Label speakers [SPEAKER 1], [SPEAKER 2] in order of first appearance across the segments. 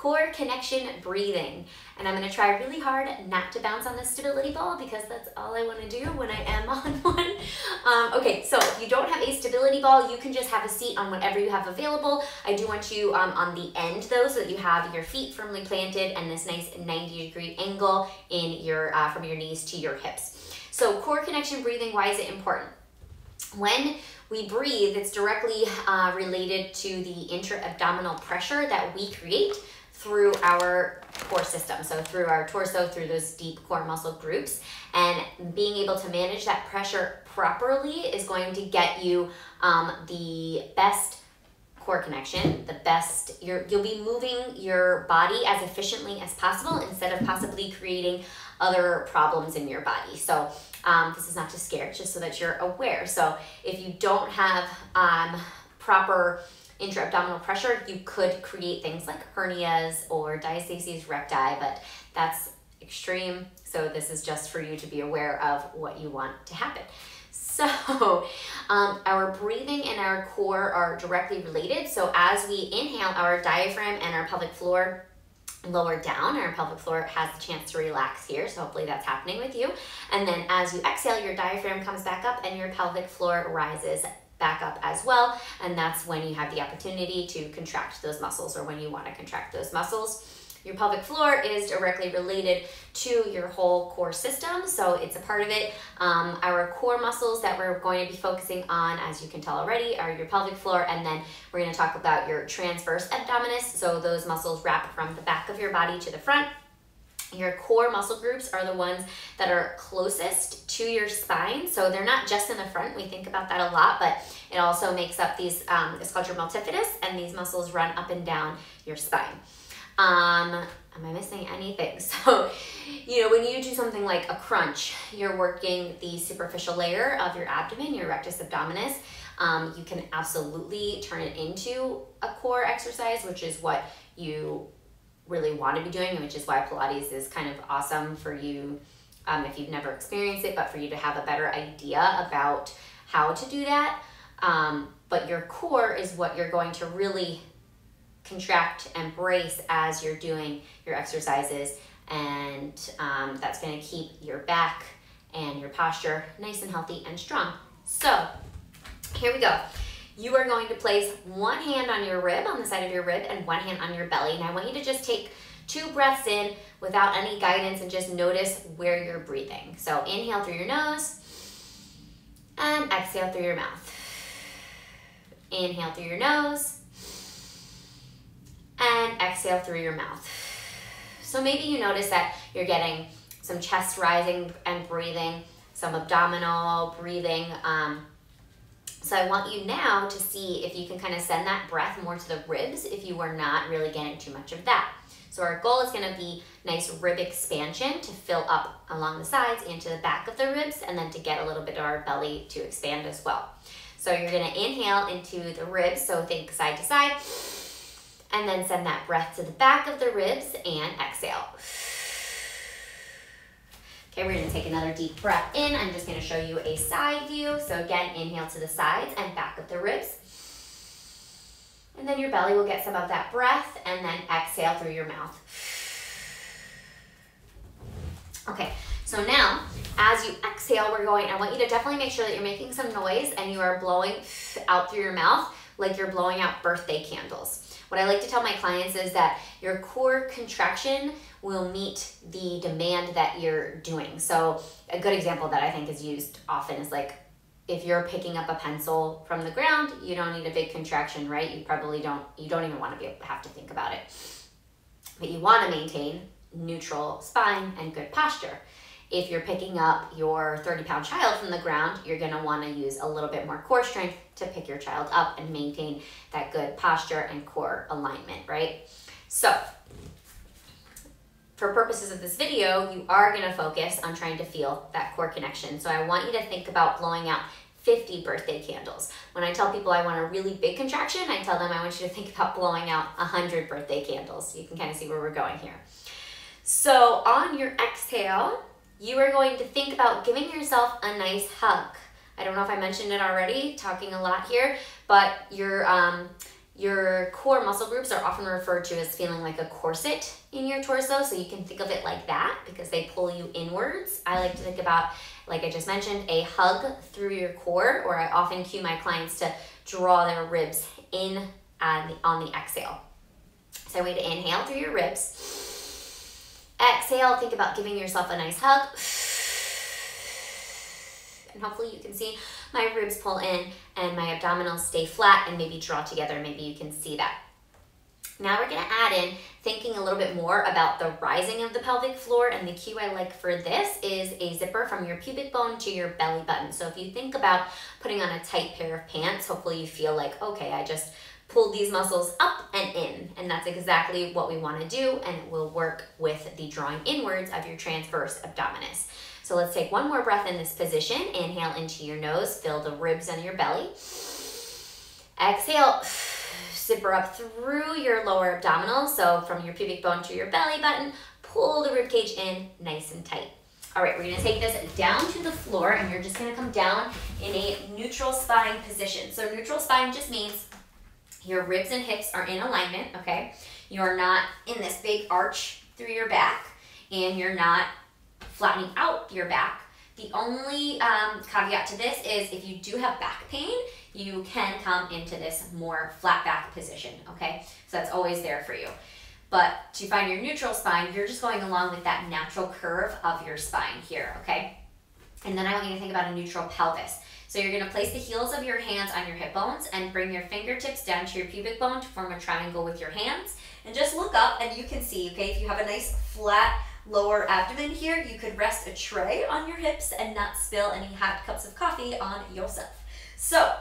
[SPEAKER 1] core connection breathing. And I'm gonna try really hard not to bounce on this stability ball because that's all I wanna do when I am on one. Okay, so if you don't have a stability ball, you can just have a seat on whatever you have available. I do want you on the end though, so that you have your feet firmly planted and this nice 90-degree angle in your from your knees to your hips. So core connection breathing, why is it important? When we breathe, it's directly related to the intra-abdominal pressure that we create through our core system. So through our torso, through those deep core muscle groups. And being able to manage that pressure properly is going to get you the best core connection, the best, you'll be moving your body as efficiently as possible instead of possibly creating other problems in your body. So this is not to scare, it's just so that you're aware. So if you don't have proper intra-abdominal pressure, you could create things like hernias or diastases recti, but that's extreme. So this is just for you to be aware of what you want to happen. So our breathing and our core are directly related. So as we inhale, our diaphragm and our pelvic floor lower down. Our pelvic floor has the chance to relax here, so hopefully that's happening with you. And then as you exhale, your diaphragm comes back up and your pelvic floor rises back up as well. And that's when you have the opportunity to contract those muscles, or when you want to contract those muscles. Your pelvic floor is directly related to your whole core system, so it's a part of it. Our core muscles that we're going to be focusing on, as you can tell already, are your pelvic floor, and then we're going to talk about your transverse abdominis, so those muscles wrap from the back of your body to the front. Your core muscle groups are the ones that are closest to your spine, so they're not just in the front. We think about that a lot, but it also makes up these, it's called your multifidus, and these muscles run up and down your spine. Am I missing anything? So, you know, when you do something like a crunch, you're working the superficial layer of your abdomen, your rectus abdominis. You can absolutely turn it into a core exercise, which is what you really want to be doing, which is why Pilates is kind of awesome for you if you've never experienced it, but for you to have a better idea about how to do that. But your core is what you're going to really contract and brace as you're doing your exercises, and that's going to keep your back and your posture nice and healthy and strong. So here we go. You are going to place one hand on your rib, on the side of your rib, and one hand on your belly. And I want you to just take 2 breaths in without any guidance and just notice where you're breathing. So inhale through your nose and exhale through your mouth. Inhale through your nose and exhale through your mouth. So maybe you notice that you're getting some chest rising and breathing, some abdominal breathing. So I want you now to see if you can kind of send that breath more to the ribs if you are not really getting too much of that. So our goal is going to be nice rib expansion to fill up along the sides and to the back of the ribs, and then to get a little bit of our belly to expand as well. So you're going to inhale into the ribs, so think side to side, and then send that breath to the back of the ribs and exhale. Okay, we're gonna take another deep breath in. I'm just gonna show you a side view. So again, inhale to the sides and back of the ribs. And then your belly will get some of that breath, and then exhale through your mouth. Okay, so now as you exhale, I want you to definitely make sure that you're making some noise and you are blowing out through your mouth like you're blowing out birthday candles. What I like to tell my clients is that your core contraction will meet the demand that you're doing. So a good example that I think is used often is like, if you're picking up a pencil from the ground, you don't need a big contraction, right? You don't even want to have to think about it. But you want to maintain neutral spine and good posture. If you're picking up your 30-pound child from the ground, you're going to want to use a little bit more core strength to pick your child up and maintain that good posture and core alignment, right? So for purposes of this video, you are going to focus on trying to feel that core connection. So I want you to think about blowing out 50 birthday candles. When I tell people I want a really big contraction, I tell them I want you to think about blowing out 100 birthday candles. You can kind of see where we're going here. So on your exhale, you are going to think about giving yourself a nice hug. I don't know if I mentioned it already, talking a lot here, but you Your core muscle groups are often referred to as feeling like a corset in your torso, so you can think of it like that because they pull you inwards. I like to think about, like I just mentioned, a hug through your core, or I often cue my clients to draw their ribs in on the exhale. So I want you to inhale through your ribs. Exhale, think about giving yourself a nice hug. And hopefully you can see my ribs pull in and my abdominals stay flat and maybe draw together. Maybe you can see that. Now we're gonna add in thinking a little bit more about the rising of the pelvic floor, and the cue I like for this is a zipper from your pubic bone to your belly button. So if you think about putting on a tight pair of pants, hopefully you feel like, okay, I just pulled these muscles up and in, and that's exactly what we wanna do, and it will work with the drawing inwards of your transverse abdominis. So let's take one more breath in this position. Inhale into your nose, fill the ribs on your belly. Exhale, zipper up through your lower abdominals. So from your pubic bone to your belly button, pull the rib cage in nice and tight. All right, we're gonna take this down to the floor, and you're just gonna come down in a neutral spine position. So neutral spine just means your ribs and hips are in alignment, okay? You're not in this big arch through your back, and you're not flattening out your back. The only caveat to this is if you do have back pain, you can come into this more flat back position, okay? So that's always there for you. But to find your neutral spine, you're just going along with that natural curve of your spine here, okay? And then I want you to think about a neutral pelvis. So you're gonna place the heels of your hands on your hip bones and bring your fingertips down to your pubic bone to form a triangle with your hands. And just look up and you can see, okay, if you have a nice flat lower abdomen here, you could rest a tray on your hips and not spill any hot cups of coffee on yourself. So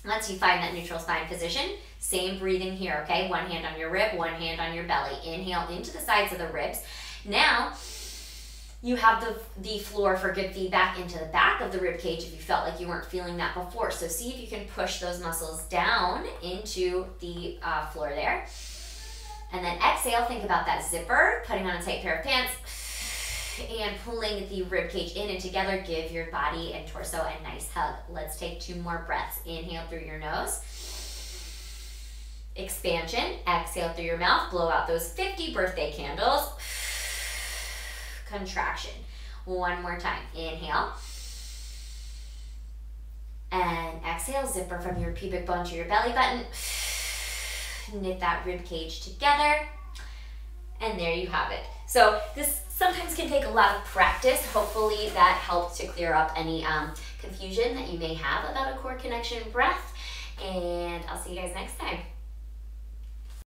[SPEAKER 1] once you find that neutral spine position, same breathing here, okay? One hand on your rib, one hand on your belly. Inhale into the sides of the ribs. Now you have the floor for good feedback into the back of the rib cage if you felt like you weren't feeling that before. So see if you can push those muscles down into the floor there. And then exhale, think about that zipper, putting on a tight pair of pants, and pulling the rib cage in and together. Give your body and torso a nice hug. Let's take 2 more breaths. Inhale through your nose. Expansion. Exhale through your mouth. Blow out those 50 birthday candles. Contraction. One more time. Inhale. And exhale, zipper from your pubic bone to your belly button. Knit that rib cage together, and there you have it. So this sometimes can take a lot of practice. Hopefully that helped to clear up any confusion that you may have about a core connection breath, and I'll see you guys next time.